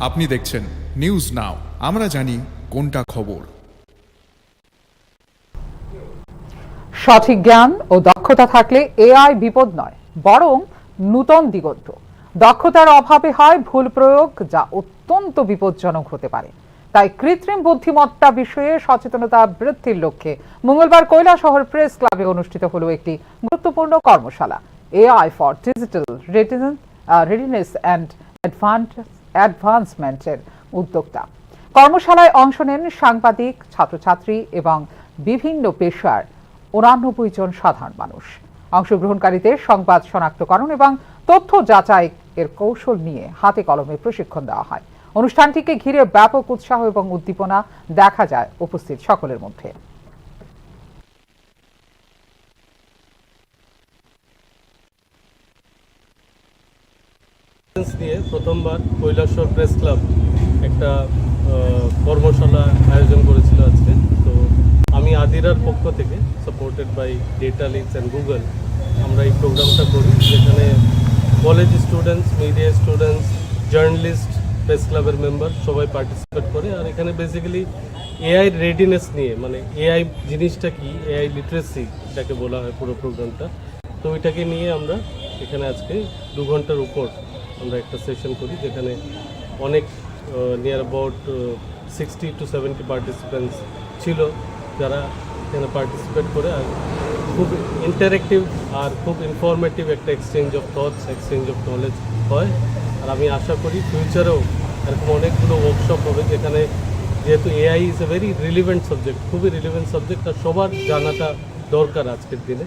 আপনি দেখছেন news now, আমরা জানি কোনটা খবর। সঠিক জ্ঞান ও দক্ষতা থাকলে এআই বিপদ নয়, বরং নূতন দিগন্ত। দক্ষতার অভাবে হয় ভুল প্রয়োগ, যা অত্যন্ত বিপজ্জনক হতে পারে। তাই কৃত্রিম বুদ্ধিমত্তা বিষয়ে সচেতনতা বৃদ্ধির লক্ষ্যে মঙ্গলবার কৈলাসহর প্রেস ক্লাবে অনুষ্ঠিত হলো একটি গুরুত্বপূর্ণ কর্মশালা, AI for digital readiness and অ্যাডভান্সমেন্টের উদ্যোক্তা। কর্মশালায় অংশ নেন সাংবাদিক, ছাত্রছাত্রী এবং বিভিন্ন পেশার 89 জন সাধারণ মানুষ। অংশগ্রহণকারীদের সংবাদ শনাক্তকরণ এবং তথ্য যাচাই এর কৌশল নিয়ে হাতে কলমে প্রশিক্ষণ দেওয়া হয়। অনুষ্ঠানটিকে ঘিরে ব্যাপক উৎসাহ এবং উদ্দীপনা দেখা যায় উপস্থিত সকলের মধ্যে। নিয়ে প্রথমবার কৈলাসহর প্রেস ক্লাব একটা কর্মশালা আয়োজন করেছিল আজকে। তো আমি আদিরার পক্ষ থেকে, supported by Data Links and Google, আমরা এই প্রোগ্রামটা করি, যেখানে college students, media students, journalist, press ক্লাবের মেম্বার সবাই পার্টিসিপেট করে। আর এখানে বেসিক্যালি এআই রেডিনেস নিয়ে, মানে এআই জিনিসটা কি, এআই লিটারেসি এটাকে বলা হয় পুরো প্রোগ্রামটা। তো ওইটাকে নিয়ে আমরা এখানে আজকে 2 ঘন্টার উপর আমরা একটা সেশন করি, যেখানে অনেক নিয়ার অ্যাবাউট 60 to 70 পার্টিসিপেন্টস ছিল, যারা এখানে পার্টিসিপেট করে। আর খুব ইন্টারেক্টিভ আর খুব ইনফরমেটিভ একটা exchange of thoughts, exchange of knowledge হয়। আর আমি আশা করি ফিউচারেও এরকম অনেকগুলো ওয়ার্কশপ হবে, যেখানে যেহেতু AI is a very relevant subject, খুবই রিলিভেন্ট সাবজেক্ট, আর সবার জানাটা দরকার আজকের দিনে।